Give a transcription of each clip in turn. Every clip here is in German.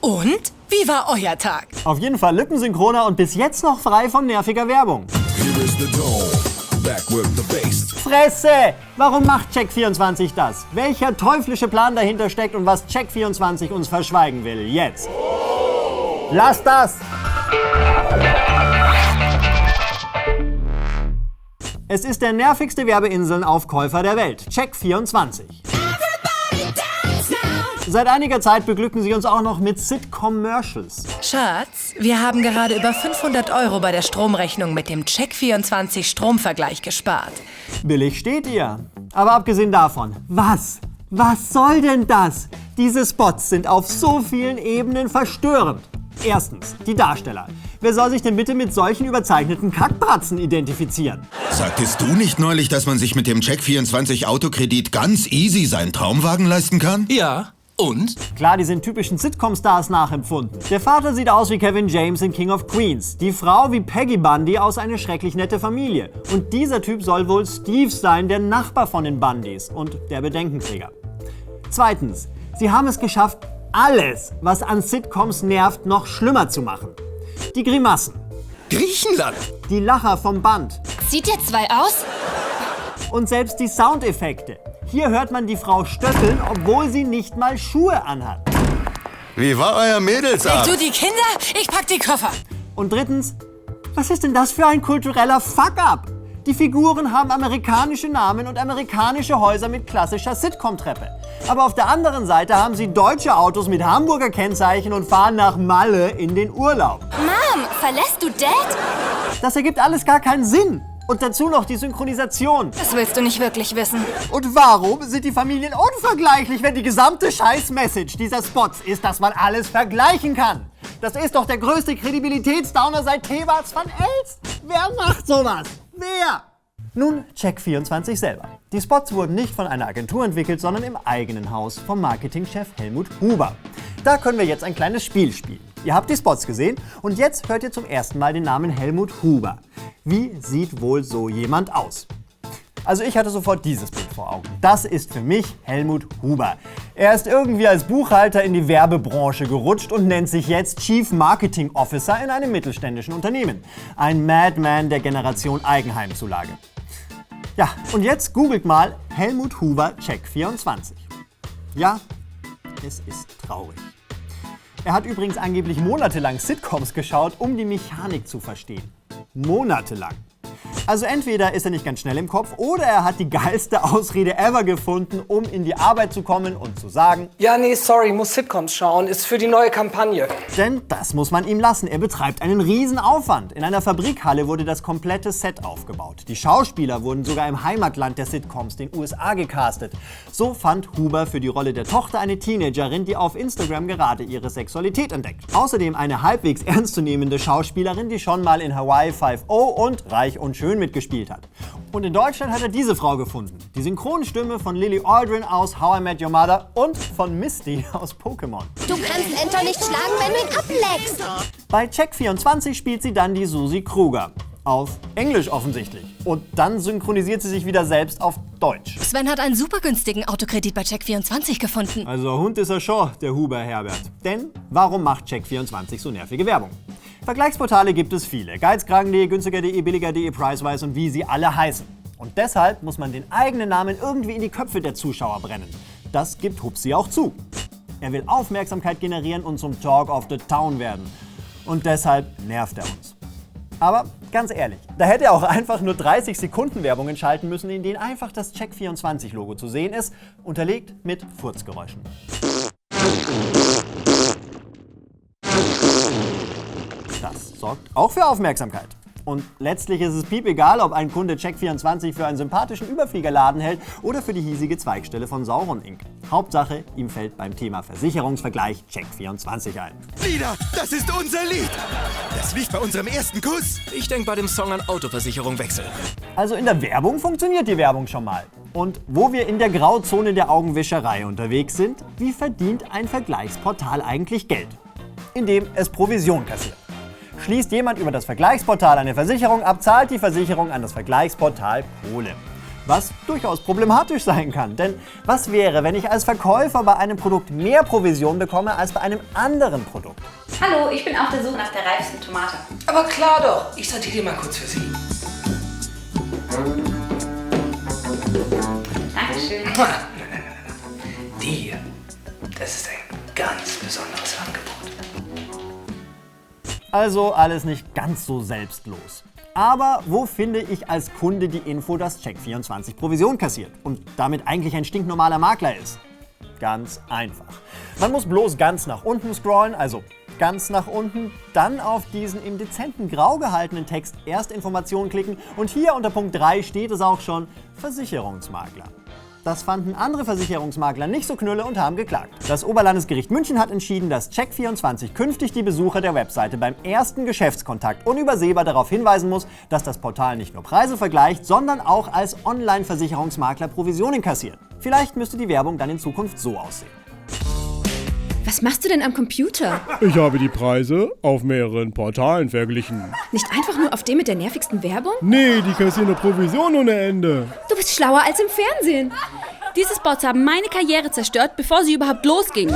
Und? Wie war euer Tag? Auf jeden Fall lippensynchroner und bis jetzt noch frei von nerviger Werbung. Fresse! Warum macht Check24 das? Welcher teuflische Plan dahinter steckt und was Check24 uns verschweigen will? Jetzt! Lass das! Es ist der nervigste Werbeinselnaufkäufer der Welt, Check24. Seit einiger Zeit beglücken sie uns auch noch mit Sit-Commercials. Schatz, wir haben gerade über 500 € bei der Stromrechnung mit dem Check24 Stromvergleich gespart. Billig steht ihr. Aber abgesehen davon, was soll denn das? Diese Spots sind auf so vielen Ebenen verstörend. Erstens, die Darsteller. Wer soll sich denn bitte mit solchen überzeichneten Kackbratzen identifizieren? Sagtest du nicht neulich, dass man sich mit dem Check24 Autokredit ganz easy seinen Traumwagen leisten kann? Ja. Und? Klar, die sind typischen Sitcom-Stars nachempfunden. Der Vater sieht aus wie Kevin James in King of Queens. Die Frau wie Peggy Bundy aus Eine schrecklich nette Familie. Und dieser Typ soll wohl Steve sein, der Nachbar von den Bundys und der Bedenkenträger. Zweitens, sie haben es geschafft, alles, was an Sitcoms nervt, noch schlimmer zu machen. Die Grimassen. Griechenland. Die Lacher vom Band. Sieht ihr zwei aus? Und selbst die Soundeffekte. Hier hört man die Frau stöckeln, obwohl sie nicht mal Schuhe anhat. Wie war euer Mädelsabend? Du die Kinder, ich pack die Koffer. Und drittens, was ist denn das für ein kultureller Fuck-up? Die Figuren haben amerikanische Namen und amerikanische Häuser mit klassischer Sitcom-Treppe. Aber auf der anderen Seite haben sie deutsche Autos mit Hamburger Kennzeichen und fahren nach Malle in den Urlaub. Mom, verlässt du Dad? Das ergibt alles gar keinen Sinn. Und dazu noch die Synchronisation. Das willst du nicht wirklich wissen. Und warum sind die Familien unvergleichlich, wenn die gesamte Scheiß-Message dieser Spots ist, dass man alles vergleichen kann? Das ist doch der größte Kredibilitätsdowner seit Thewats van Elst. Wer macht sowas? Wer? Nun, Check24 selber. Die Spots wurden nicht von einer Agentur entwickelt, sondern im eigenen Haus vom Marketingchef Helmut Huber. Da können wir jetzt ein kleines Spiel spielen. Ihr habt die Spots gesehen und jetzt hört ihr zum ersten Mal den Namen Helmut Huber. Wie sieht wohl so jemand aus? Also ich hatte sofort dieses Bild vor Augen. Das ist für mich Helmut Huber. Er ist irgendwie als Buchhalter in die Werbebranche gerutscht und nennt sich jetzt Chief Marketing Officer in einem mittelständischen Unternehmen. Ein Madman der Generation Eigenheimzulage. Ja, und jetzt googelt mal Helmut Huber Check24. Ja, es ist traurig. Er hat übrigens angeblich monatelang Sitcoms geschaut, um die Mechanik zu verstehen. Monatelang. Also entweder ist er nicht ganz schnell im Kopf oder er hat die geilste Ausrede ever gefunden, um in die Arbeit zu kommen und zu sagen: Ja, nee, sorry, muss Sitcoms schauen, ist für die neue Kampagne. Denn das muss man ihm lassen, er betreibt einen riesen Aufwand. In einer Fabrikhalle wurde das komplette Set aufgebaut. Die Schauspieler wurden sogar im Heimatland der Sitcoms, den USA, gecastet. So fand Huber für die Rolle der Tochter eine Teenagerin, die auf Instagram gerade ihre Sexualität entdeckt. Außerdem eine halbwegs ernstzunehmende Schauspielerin, die schon mal in Hawaii 5.0 und Reich und Schön mitgespielt hat. Und in Deutschland hat er diese Frau gefunden. Die Synchronstimme von Lily Aldrin aus How I Met Your Mother und von Misty aus Pokémon. Du kannst Enter nicht schlagen, wenn du ihn ableckst. Bei Check24 spielt sie dann die Susi Kruger. Auf Englisch offensichtlich. Und dann synchronisiert sie sich wieder selbst auf Deutsch. Sven hat einen super günstigen Autokredit bei Check24 gefunden. Also Hund ist er schon, der Huber Herbert. Denn warum macht Check24 so nervige Werbung? Vergleichsportale gibt es viele. Geizkragen.de, günstiger.de, billiger.de, Pricewise und wie sie alle heißen. Und deshalb muss man den eigenen Namen irgendwie in die Köpfe der Zuschauer brennen. Das gibt Hupsi auch zu. Er will Aufmerksamkeit generieren und zum Talk of the Town werden. Und deshalb nervt er uns. Aber ganz ehrlich, da hätte er auch einfach nur 30 Sekunden Werbungen schalten müssen, in denen einfach das Check24-Logo zu sehen ist, unterlegt mit Furzgeräuschen. Das sorgt auch für Aufmerksamkeit. Und letztlich ist es piepegal, ob ein Kunde Check24 für einen sympathischen Überfliegerladen hält oder für die hiesige Zweigstelle von Sauron Inc. Hauptsache, ihm fällt beim Thema Versicherungsvergleich Check24 ein. Lieder, das ist unser Lied. Das lief bei unserem ersten Kuss. Ich denke bei dem Song an Autoversicherung wechseln. Also in der Werbung funktioniert die Werbung schon mal. Und wo wir in der Grauzone der Augenwischerei unterwegs sind, wie verdient ein Vergleichsportal eigentlich Geld? Indem es Provision kassiert. Schließt jemand über das Vergleichsportal eine Versicherung ab, zahlt die Versicherung an das Vergleichsportal Kohle. Was durchaus problematisch sein kann. Denn was wäre, wenn ich als Verkäufer bei einem Produkt mehr Provision bekomme als bei einem anderen Produkt? Hallo, ich bin auf der Suche nach der reifsten Tomate. Aber klar doch, ich sortiere die mal kurz für Sie. Dankeschön. Die hier, das ist ein ganz besonderes Angebot. Also alles nicht ganz so selbstlos. Aber wo finde ich als Kunde die Info, dass Check24 Provision kassiert und damit eigentlich ein stinknormaler Makler ist? Ganz einfach. Man muss bloß ganz nach unten scrollen, also ganz nach unten, dann auf diesen im dezenten Grau gehaltenen Text Erstinformationen klicken und hier unter Punkt 3 steht es auch schon, Versicherungsmakler. Das fanden andere Versicherungsmakler nicht so knülle und haben geklagt. Das Oberlandesgericht München hat entschieden, dass Check24 künftig die Besucher der Webseite beim ersten Geschäftskontakt unübersehbar darauf hinweisen muss, dass das Portal nicht nur Preise vergleicht, sondern auch als Online-Versicherungsmakler Provisionen kassiert. Vielleicht müsste die Werbung dann in Zukunft so aussehen. Was machst du denn am Computer? Ich habe die Preise auf mehreren Portalen verglichen. Nicht einfach nur auf dem mit der nervigsten Werbung? Nee, die kassieren eine Provision ohne Ende. Du bist schlauer als im Fernsehen. Diese Spots haben meine Karriere zerstört, bevor sie überhaupt losging.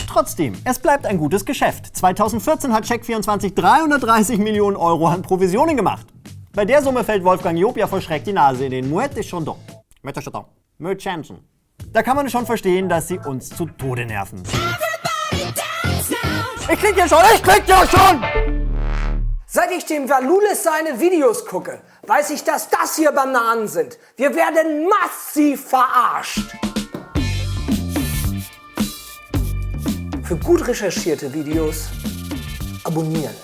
Trotzdem, es bleibt ein gutes Geschäft. 2014 hat Check24 330 Millionen Euro an Provisionen gemacht. Bei der Summe fällt Wolfgang Job ja vor Schreck die Nase in den Moet de Chandon. Moet Chanson. Da kann man schon verstehen, dass sie uns zu Tode nerven. Ich krieg ja schon! Seit ich dem Valulis seine Videos gucke, weiß ich, dass das hier Bananen sind. Wir werden massiv verarscht. Für gut recherchierte Videos abonnieren.